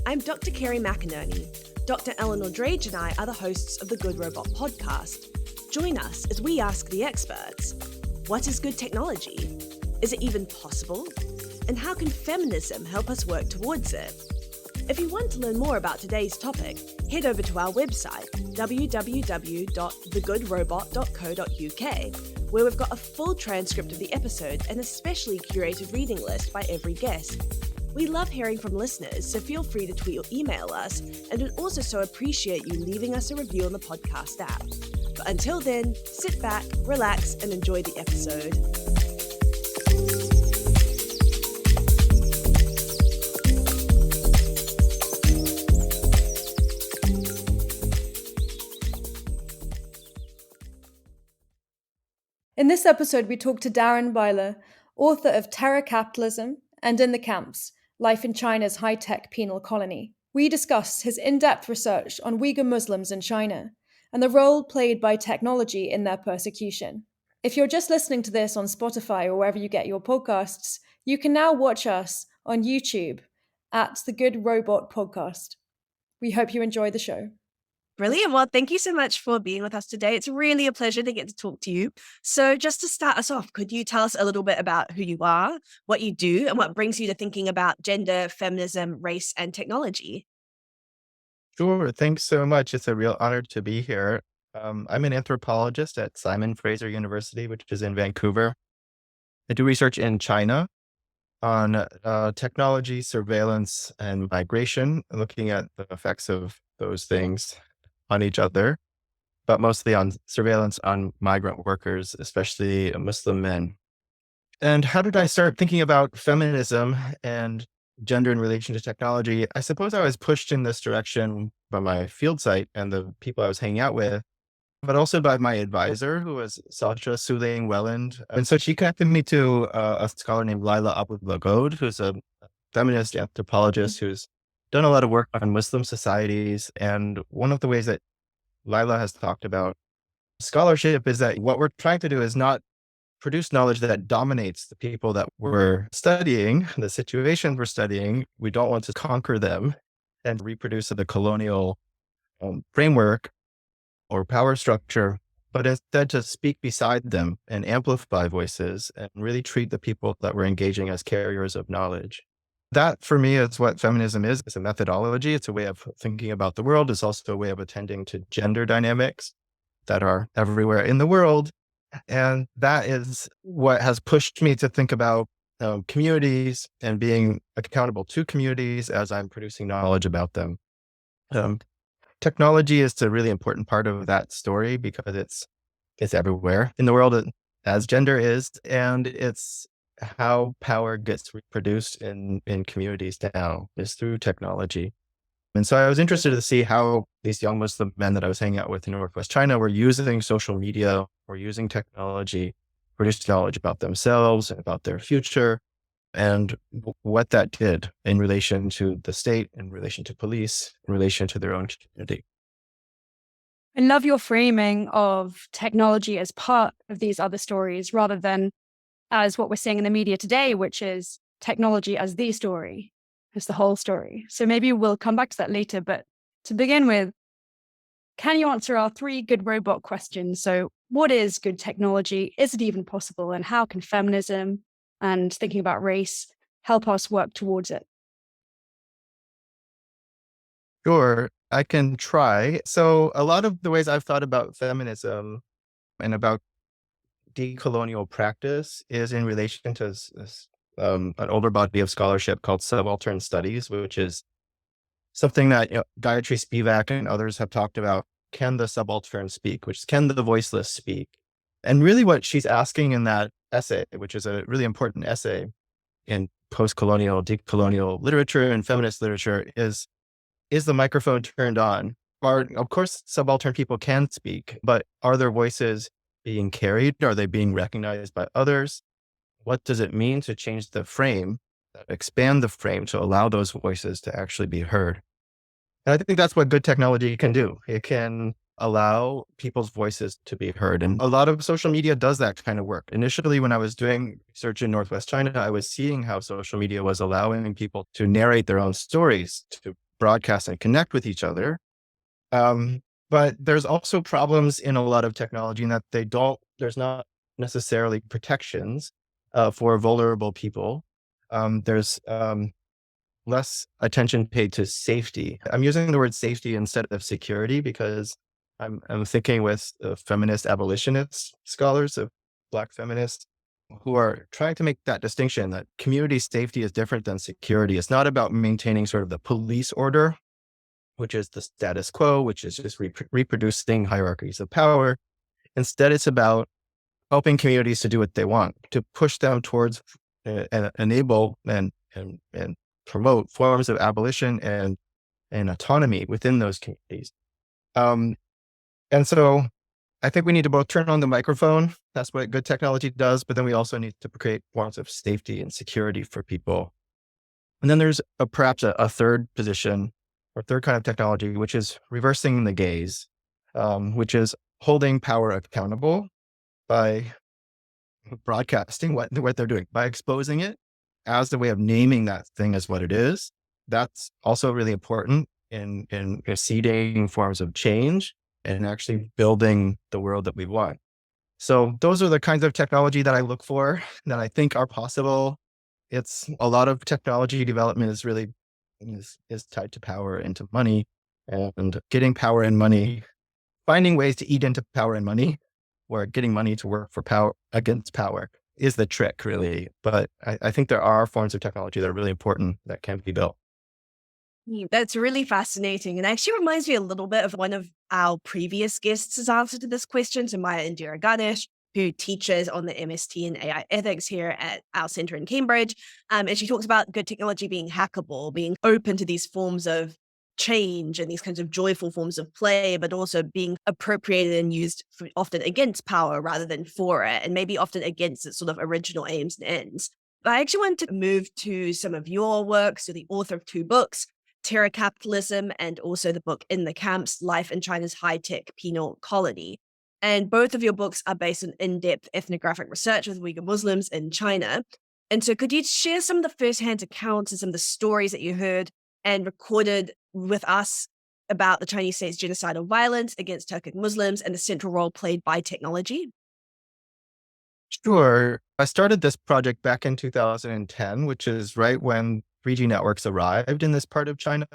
I'm Dr. Kerry McInerney. Dr. Eleanor Drage and I are the hosts of the Good Robot podcast. Join us as we ask the experts, what is good technology? Is it even possible? And how can feminism help us work towards it? If you want to learn more about today's topic, head over to our website, www.thegoodrobot.co.uk, where we've got a full transcript of the episode and a specially curated reading list by every guest. We love hearing from listeners, so feel free to tweet or email us, and would also so appreciate you leaving us a review on the podcast app. But until then, sit back, relax, and enjoy the episode. In this episode, we talk to Darren Byler, author of Terror Capitalism and In the Camps, Life in China's High-Tech Penal Colony. We discuss his in-depth research on Uyghur Muslims in China and the role played by technology in their persecution. If you're just listening to this on Spotify or wherever you get your podcasts, you can now watch us on YouTube at The Good Robot Podcast. We hope you enjoy the show. Brilliant. Well, thank you so much for being with us today. It's really a pleasure to get to talk to you. So just to start us off, could you tell us a little bit about who you are, what you do, and what brings you to thinking about gender, feminism, race, and technology? Sure. Thanks so much. It's a real honor to be here. I'm an anthropologist at Simon Fraser University, which is in Vancouver. I do research in China on technology, surveillance, and migration, looking at the effects of those things on each other, but mostly on surveillance on migrant workers, especially Muslim men. And how did I start thinking about feminism and gender in relation to technology? I suppose I was pushed in this direction by my field site and the people I was hanging out with, but also by my advisor, who was Sasha Suling Welland. And so she connected me to a scholar named Laila Abou-Lagod, who's a feminist anthropologist who's done a lot of work on Muslim societies. And one of the ways that Laila has talked about scholarship is that what we're trying to do is not produce knowledge that dominates the people that we're studying, the situations we're studying. We don't want to conquer them and reproduce the colonial framework or power structure, but instead to speak beside them and amplify voices and really treat the people that we're engaging as carriers of knowledge. That, for me, is what feminism is. It's a methodology. It's a way of thinking about the world. It's also a way of attending to gender dynamics that are everywhere in the world. And that is what has pushed me to think about communities and being accountable to communities as I'm producing knowledge about them. Technology is a really important part of that story because it's everywhere in the world, as gender is, and it's how power gets reproduced in communities now is through technology. And so I was interested to see how these young Muslim men that I was hanging out with in Northwest China were using social media or using technology to produce knowledge about themselves and about their future and what that did in relation to the state, in relation to police, in relation to their own community. I love your framing of technology as part of these other stories rather than as what we're seeing in the media today, which is technology as the story, as the whole story. So maybe we'll come back to that later. But to begin with, can you answer our 3 good robot questions? So what is good technology? Is it even possible? And how can feminism and thinking about race help us work towards it? Sure, I can try. So a lot of the ways I've thought about feminism and about decolonial practice is in relation to an older body of scholarship called subaltern studies, which is something that Gayatri Spivak and others have talked about. Can the subaltern speak? Which is, can the voiceless speak? And really what she's asking in that essay, which is a really important essay in post-colonial, decolonial literature and feminist literature, is the microphone turned on? Of course, subaltern people can speak, but are their voices being carried? Are they being recognized by others? What does it mean to change the frame, expand the frame to allow those voices to actually be heard? And I think that's what good technology can do. It can allow people's voices to be heard. And a lot of social media does that kind of work. Initially, when I was doing research in Northwest China, I was seeing how social media was allowing people to narrate their own stories, to broadcast and connect with each other. But there's also problems in a lot of technology in that there's not necessarily protections for vulnerable people. There's less attention paid to safety. I'm using the word safety instead of security because I'm thinking with feminist abolitionist scholars of Black feminists who are trying to make that distinction that community safety is different than security. It's not about maintaining sort of the police order, which is the status quo, which is just reproducing hierarchies of power. Instead, it's about helping communities to do what they want, to push them towards and enable and promote forms of abolition and autonomy within those communities. And so I think we need to both turn on the microphone. That's what good technology does. But then we also need to create forms of safety and security for people. And then there's perhaps a third position or third kind of technology, which is reversing the gaze, which is holding power accountable by broadcasting what they're doing, by exposing it as the way of naming that thing as what it is. That's also really important in seeding forms of change and actually building the world that we want. So those are the kinds of technology that I look for that I think are possible. It's a lot of technology development is tied to power and to money, and getting power and money, finding ways to eat into power and money, or getting money to work for power against power is the trick, really. But I think there are forms of technology that are really important that can be built. That's really fascinating, and actually reminds me a little bit of one of our previous guests' answer to this question, to Maya Indira Ganesh, who teaches on the MST in AI ethics here at our center in Cambridge. And she talks about good technology being hackable, being open to these forms of change and these kinds of joyful forms of play, but also being appropriated and used often against power rather than for it, and maybe often against its sort of original aims and ends. But I actually wanted to move to some of your work. So the author of 2 books, Terror Capitalism, and also the book In the Camps, Life in China's High-Tech Penal Colony. And both of your books are based on in-depth ethnographic research with Uyghur Muslims in China. And so could you share some of the first-hand accounts and some of the stories that you heard and recorded with us about the Chinese state's genocidal violence against Turkic Muslims and the central role played by technology? Sure. I started this project back in 2010, which is right when 3G networks arrived in this part of China.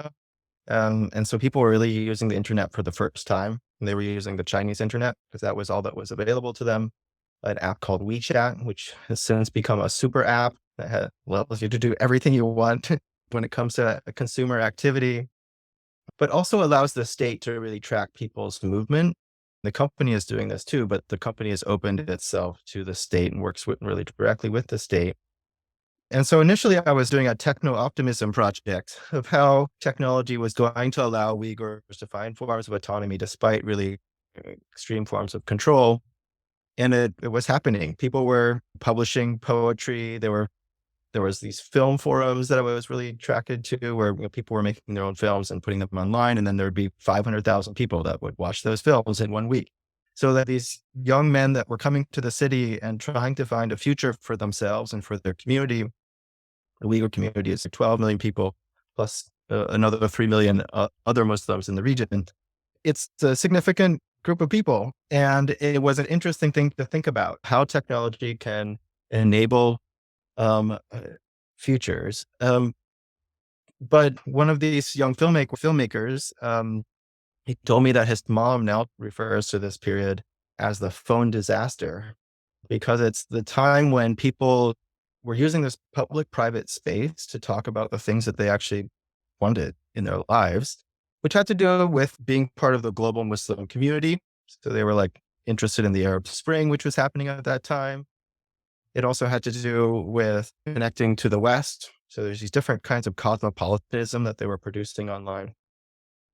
And so people were really using the internet for the first time. And they were using the Chinese internet because that was all that was available to them. An app called WeChat, which has since become a super app that allows you to do everything you want when it comes to consumer activity, but also allows the state to really track people's movement. The company is doing this too, but the company has opened itself to the state and works really directly with the state. And so initially I was doing a techno-optimism project of how technology was going to allow Uyghurs to find forms of autonomy despite really extreme forms of control. And it was happening. People were publishing poetry. There was these film forums that I was really attracted to where people were making their own films and putting them online. And then there'd be 500,000 people that would watch those films in 1 week. So that these young men that were coming to the city and trying to find a future for themselves and for their community, the Uyghur community is 12 million people, plus another 3 million other Muslims in the region. It's a significant group of people. And it was an interesting thing to think about how technology can enable futures. But one of these young filmmakers, he told me that his mom now refers to this period as the phone disaster, because it's the time when people were using this public-private space to talk about the things that they actually wanted in their lives, which had to do with being part of the global Muslim community. So they were like interested in the Arab Spring, which was happening at that time. It also had to do with connecting to the West. So there's these different kinds of cosmopolitanism that they were producing online.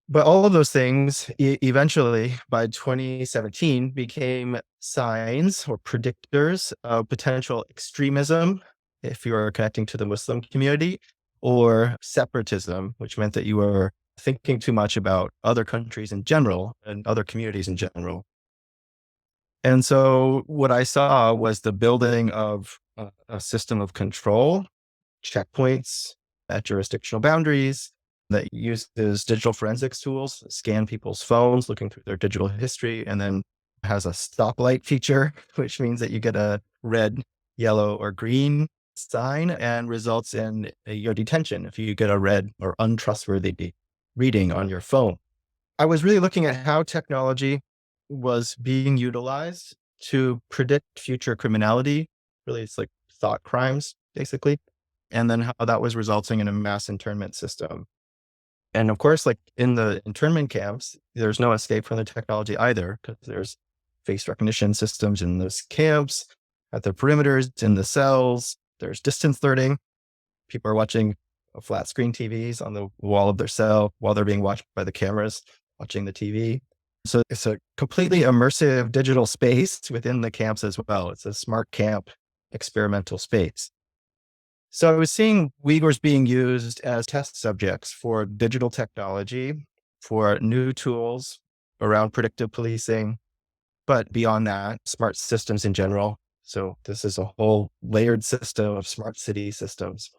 But all of those things eventually by 2017 became signs or predictors of potential extremism if you were connecting to the Muslim community, or separatism, which meant that you were thinking too much about other countries in general and other communities in general. And so what I saw was the building of a system of control, checkpoints at jurisdictional boundaries that uses digital forensics tools, scan people's phones, looking through their digital history, and then has a stoplight feature, which means that you get a red, yellow, or green sign and results in your detention if you get a red or untrustworthy reading on your phone. I was really looking at how technology was being utilized to predict future criminality. Really, it's like thought crimes, basically. And then how that was resulting in a mass internment system. And of course, like in the internment camps, there's no escape from the technology either, because there's face recognition systems in those camps, at the perimeters, in the cells. There's distance learning. People are watching flat screen TVs on the wall of their cell while they're being watched by the cameras watching the TV. So it's a completely immersive digital space within the camps as well. It's a smart camp experimental space. So I was seeing Uyghurs being used as test subjects for digital technology, for new tools around predictive policing, but beyond that, smart systems in general. So this is a whole layered system of smart city systems,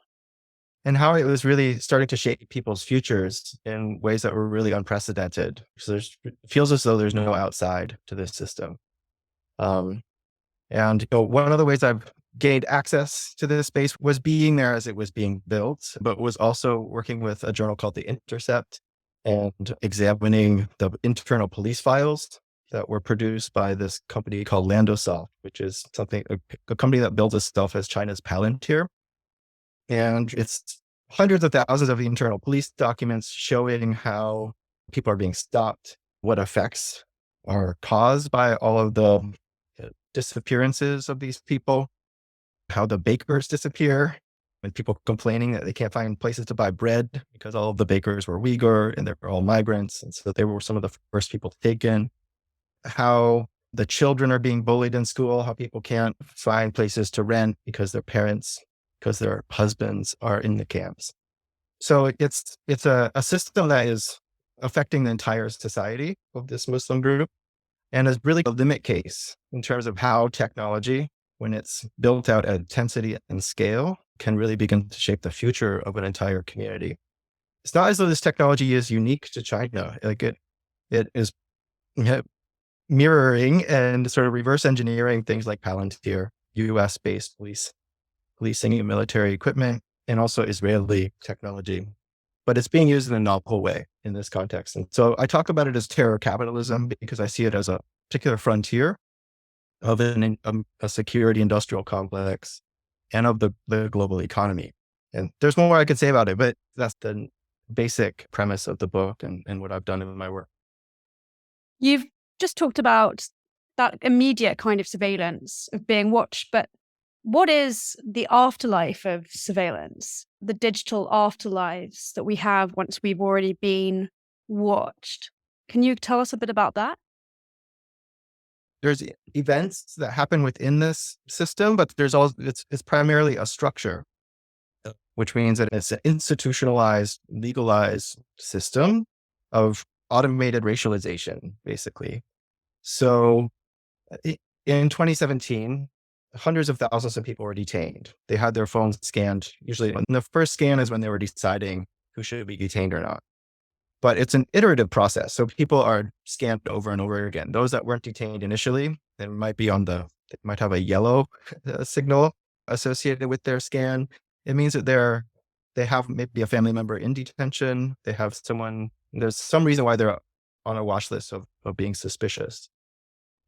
and how it was really starting to shape people's futures in ways that were really unprecedented. So it feels as though there's no outside to this system. And one of the ways I've gained access to this space was being there as it was being built, but was also working with a journal called The Intercept and examining the internal police files that were produced by this company called Landosoft, which is a company that builds itself as China's Palantir. And it's hundreds of thousands of internal police documents showing how people are being stopped, what effects are caused by all of the disappearances of these people, how the bakers disappear, and people complaining that they can't find places to buy bread because all of the bakers were Uyghur and they're all migrants. And so they were some of the first people taken. How the children are being bullied in school, how people can't find places to rent because their husbands are in the camps. So it's a system that is affecting the entire society of this Muslim group, and is really a limit case in terms of how technology, when it's built out at intensity and scale, can really begin to shape the future of an entire community. It's not as though this technology is unique to China. Like it is mirroring and sort of reverse engineering things like Palantir, US-based policing and military equipment, and also Israeli technology. But it's being used in a novel way in this context. And so I talk about it as terror capitalism because I see it as a particular frontier of a security industrial complex and of the global economy. And there's more I could say about it, but that's the basic premise of the book and what I've done in my work. You've just talked about that immediate kind of surveillance of being watched, but what is the afterlife of surveillance, the digital afterlives that we have once we've already been watched? Can you tell us a bit about that? There's events that happen within this system, but it's primarily a structure, which means that it's an institutionalized, legalized system of automated racialization, basically. So in 2017, hundreds of thousands of people were detained. They had their phones scanned. Usually, the first scan is when they were deciding who should be detained or not. But it's an iterative process. So people are scanned over and over again. Those that weren't detained initially, they might have a yellow signal associated with their scan. It means that they have maybe a family member in detention. There's some reason why they're on a watch list of being suspicious.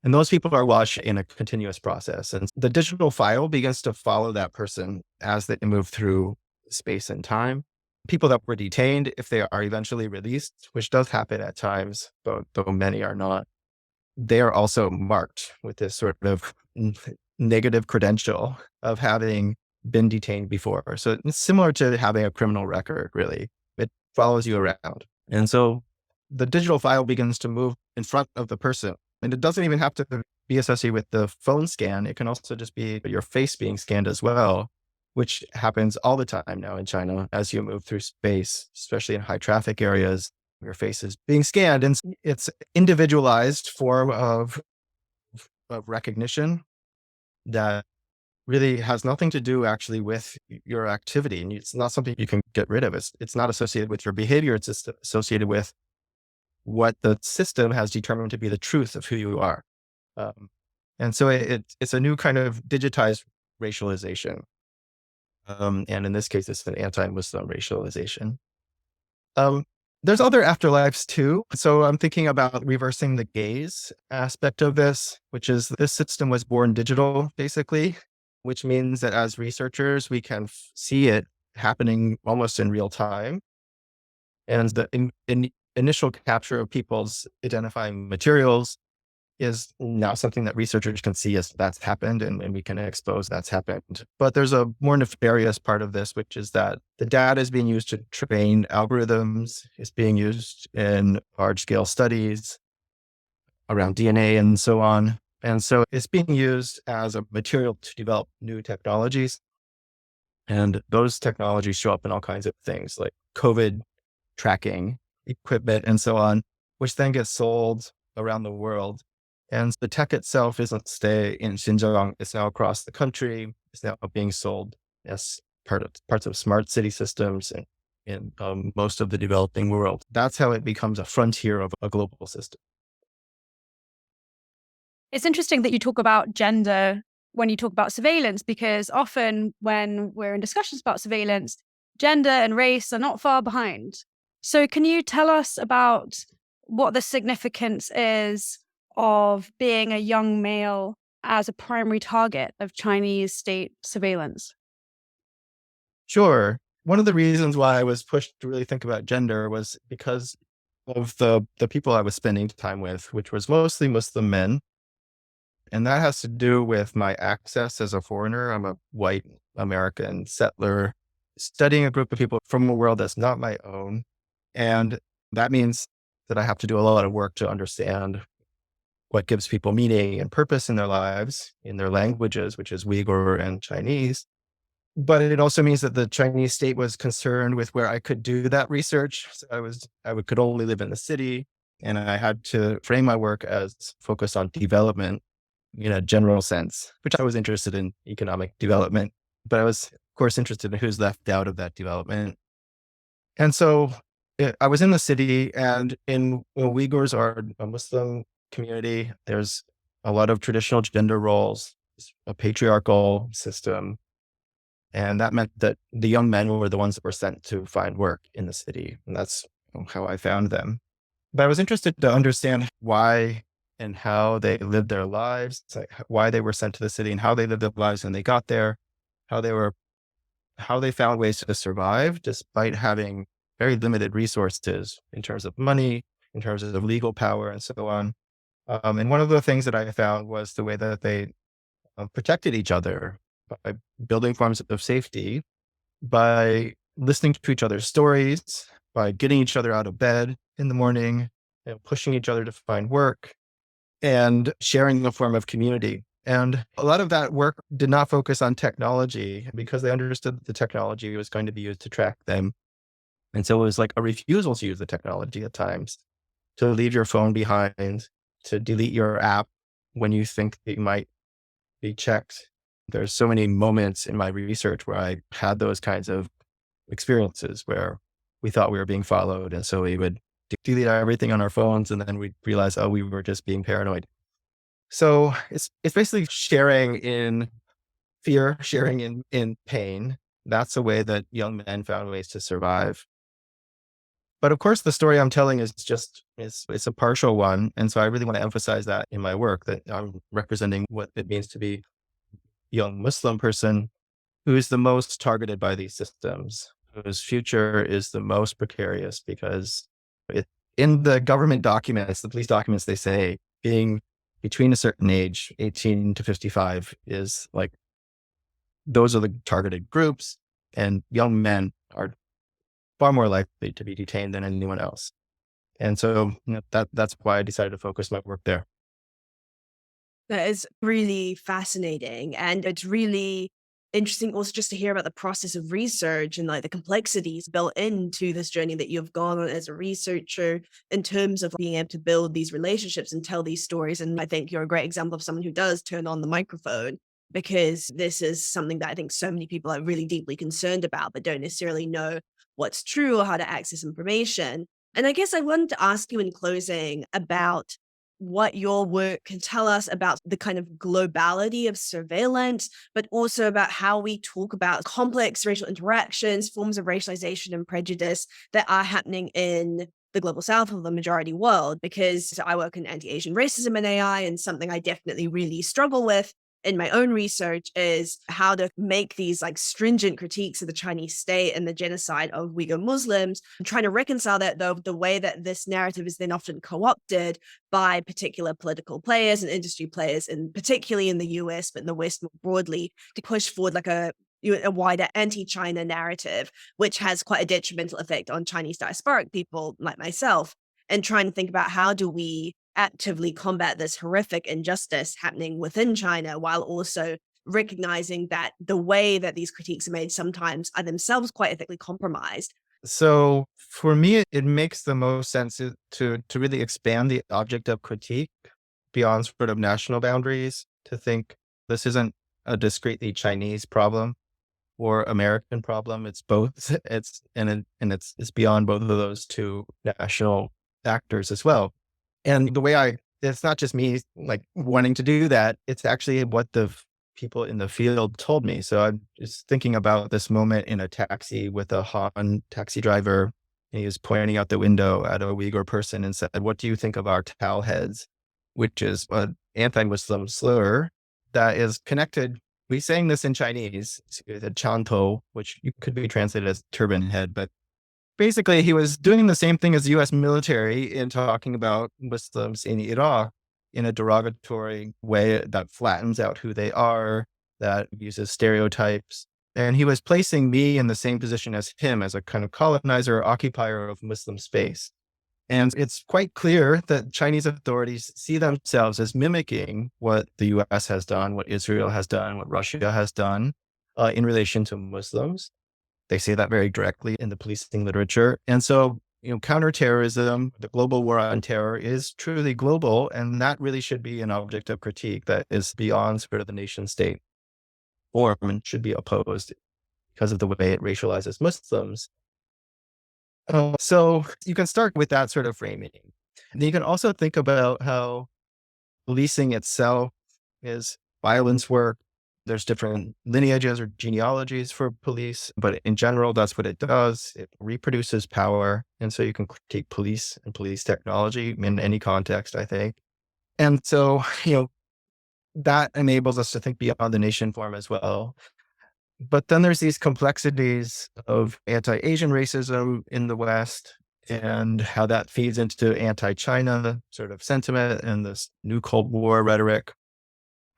And those people are watched in a continuous process. And the digital file begins to follow that person as they move through space and time. People that were detained, if they are eventually released, which does happen at times, though many are not, they are also marked with this sort of negative credential of having been detained before. So it's similar to having a criminal record, really. It follows you around. And so the digital file begins to move in front of the person. And it doesn't even have to be associated with the phone scan. It can also just be your face being scanned as well, which happens all the time now in China as you move through space, especially in high traffic areas. Your face is being scanned, and it's individualized form of recognition that really has nothing to do actually with your activity. And it's not something you can get rid of. It's not associated with your behavior. It's just associated with what the system has determined to be the truth of who you are. Um, and so it's a new kind of digitized racialization. And in this case, it's an anti-Muslim racialization. Um, there's other afterlives too. So I'm thinking about reversing the gaze aspect of this, which is this system was born digital, basically, which means that as researchers, we can see it happening almost in real time. And the initial capture of people's identifying materials is now something that researchers can see as that's happened, and we can expose that's happened. But there's a more nefarious part of this, which is that the data is being used to train algorithms, is being used in large scale studies around DNA and so on. And so it's being used as a material to develop new technologies. And those technologies show up in all kinds of things like COVID tracking equipment and so on, which then gets sold around the world. And the tech itself isn't stay in Xinjiang. It's now across the country. It's now being sold as parts of smart city systems and in most of the developing world. That's how it becomes a frontier of a global system. It's interesting that you talk about gender when you talk about surveillance, because often when we're in discussions about surveillance, gender and race are not far behind. So can you tell us about what the significance is of being a young male as a primary target of Chinese state surveillance? Sure. One of the reasons why I was pushed to really think about gender was because of the people I was spending time with, which was mostly Muslim men. And that has to do with my access as a foreigner. I'm a white American settler studying a group of people from a world that's not my own. And that means that I have to do a lot of work to understand what gives people meaning and purpose in their lives, in their languages, which is Uyghur and Chinese. But it also means that the Chinese state was concerned with where I could do that research. So could only live in the city, and I had to frame my work as focused on development in a general sense, which I was interested in economic development, but I was, of course, interested in who's left out of that development. And so I was in the city, and Uyghurs are a Muslim community. There's a lot of traditional gender roles, a patriarchal system. And that meant that the young men were the ones that were sent to find work in the city. And that's how I found them. But I was interested to understand why and how they lived their lives, like why they were sent to the city and how they lived their lives when they got there, how they found ways to survive despite having very limited resources in terms of money, in terms of legal power, and so on. And one of the things that I found was the way that they protected each other by building forms of safety, by listening to each other's stories, by getting each other out of bed in the morning, and pushing each other to find work, and sharing a form of community. And a lot of that work did not focus on technology because they understood that the technology was going to be used to track them. And so it was like a refusal to use the technology at times, to leave your phone behind, to delete your app when you think that you might be checked. There's so many moments in my research where I had those kinds of experiences where we thought we were being followed. And so we would delete everything on our phones, and then we'd realize, oh, we were just being paranoid. So it's basically sharing in fear, sharing in pain. That's a way that young men found ways to survive. But of course, the story I'm telling is it's a partial one. And so I really want to emphasize that in my work, that I'm representing what it means to be a young Muslim person who is the most targeted by these systems, whose future is the most precarious because in the government documents, the police documents, they say being between a certain age, 18 to 55, is like, those are the targeted groups, and young men are far more likely to be detained than anyone else. And so that's why I decided to focus my work there. That is really fascinating. And it's really interesting also just to hear about the process of research and like the complexities built into this journey that you've gone on as a researcher in terms of being able to build these relationships and tell these stories. And I think you're a great example of someone who does turn on the microphone because this is something that I think so many people are really deeply concerned about, but don't necessarily know what's true or how to access information. And I guess I wanted to ask you in closing about what your work can tell us about the kind of globality of surveillance, but also about how we talk about complex racial interactions, forms of racialization and prejudice that are happening in the global south of the majority world. Because I work in anti-Asian racism and AI, and something I definitely really struggle with in my own research is how to make these like stringent critiques of the Chinese state and the genocide of Uyghur Muslims, and trying to reconcile that though the way that this narrative is then often co-opted by particular political players and industry players, and particularly in the US, but in the West more broadly, to push forward like a wider anti-China narrative, which has quite a detrimental effect on Chinese diasporic people like myself, and trying to think about how do we actively combat this horrific injustice happening within China, while also recognizing that the way that these critiques are made sometimes are themselves quite ethically compromised. So for me, it makes the most sense to really expand the object of critique beyond sort of national boundaries, to think this isn't a discretely Chinese problem or American problem. It's both. It's beyond both of those two national actors as well. And it's not just me like wanting to do that. It's actually what the people in the field told me. So I'm just thinking about this moment in a taxi with a Han taxi driver. And he was pointing out the window at a Uyghur person and said, "What do you think of our towel heads?" Which is an anti-Muslim slur that is connected. We saying this in Chinese, it's a chantou, which could be translated as turban head, but basically, he was doing the same thing as the U.S. military in talking about Muslims in Iraq in a derogatory way that flattens out who they are, that uses stereotypes. And he was placing me in the same position as him, as a kind of colonizer or occupier of Muslim space. And it's quite clear that Chinese authorities see themselves as mimicking what the U.S. has done, what Israel has done, what Russia has done in relation to Muslims. They say that very directly in the policing literature. And so, counterterrorism, the global war on terror is truly global. And that really should be an object of critique that is beyond sort of the nation state form and should be opposed because of the way it racializes Muslims. So you can start with that sort of framing. And you can also think about how policing itself is violence work. There's different lineages or genealogies for police, but in general, that's what it does. It reproduces power. And so you can critique police and police technology in any context, I think. And so, that enables us to think beyond the nation form as well. But then there's these complexities of anti-Asian racism in the West and how that feeds into anti-China sort of sentiment and this new Cold War rhetoric.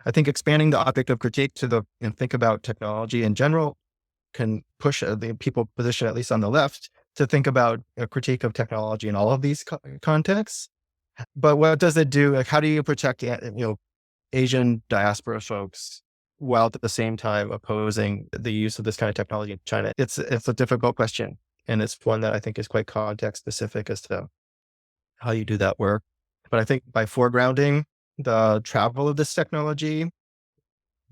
I think expanding the object of critique and think about technology in general can push the people position, at least on the left, to think about a critique of technology in all of these contexts. But what does it do? Like, how do you protect, Asian diaspora folks while at the same time opposing the use of this kind of technology in China? It's a difficult question. And it's one that I think is quite context specific as to how you do that work. But I think by foregrounding the travel of this technology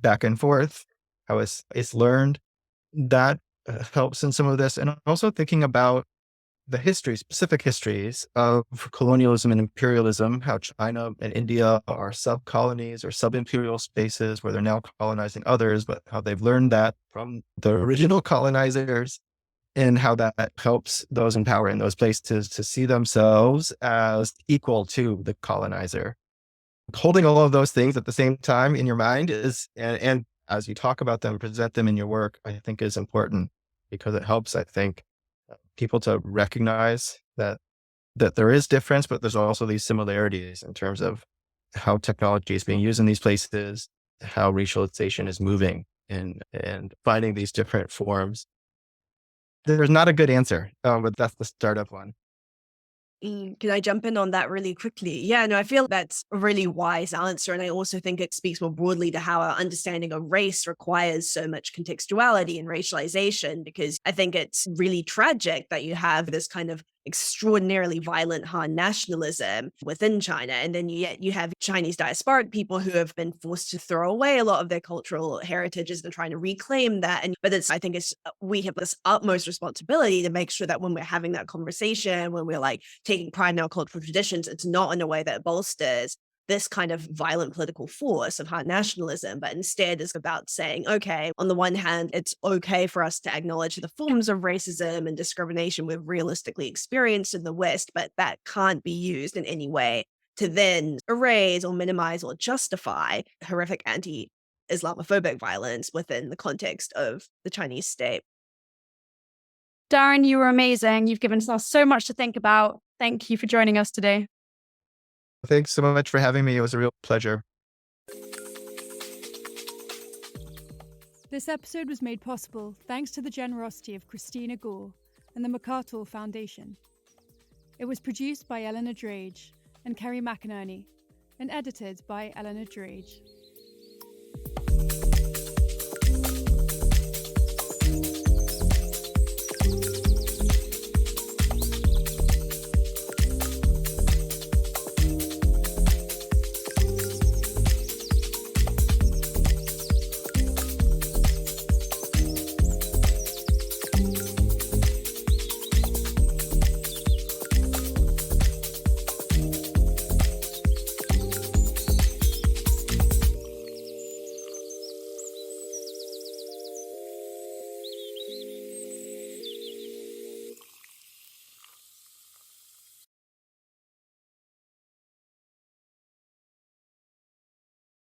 back and forth, how it's learned, that helps in some of this. And also thinking about the specific histories of colonialism and imperialism, how China and India are sub-colonies or sub-imperial spaces where they're now colonizing others, but how they've learned that from the original colonizers, and how that helps those in power in those places to see themselves as equal to the colonizer. Holding all of those things at the same time in your mind and as you talk about them, present them in your work, I think is important, because it helps, I think, people to recognize that there is difference, but there's also these similarities in terms of how technology is being used in these places, how racialization is moving and finding these different forms. There's not a good answer, but that's the start of one. Can I jump in on that really quickly? Yeah, no, I feel that's a really wise answer. And I also think it speaks more broadly to how our understanding of race requires so much contextuality and racialization, because I think it's really tragic that you have this kind of extraordinarily violent Han nationalism within China. And then you have Chinese diasporic people who have been forced to throw away a lot of their cultural heritages and trying to reclaim that. I think we have this utmost responsibility to make sure that when we're having that conversation, when we're like taking pride in our cultural traditions, it's not in a way that bolsters this kind of violent political force of Han nationalism, but instead is about saying, okay, on the one hand, it's okay for us to acknowledge the forms of racism and discrimination we've realistically experienced in the West, but that can't be used in any way to then erase or minimize or justify horrific anti-Islamophobic violence within the context of the Chinese state. Darren, you were amazing. You've given us so much to think about. Thank you for joining us today. Thanks so much for having me. It was a real pleasure. This episode was made possible thanks to the generosity of Christina Gore and the MacArthur Foundation. It was produced by Eleanor Drage and Kerry McInerney and edited by Eleanor Drage.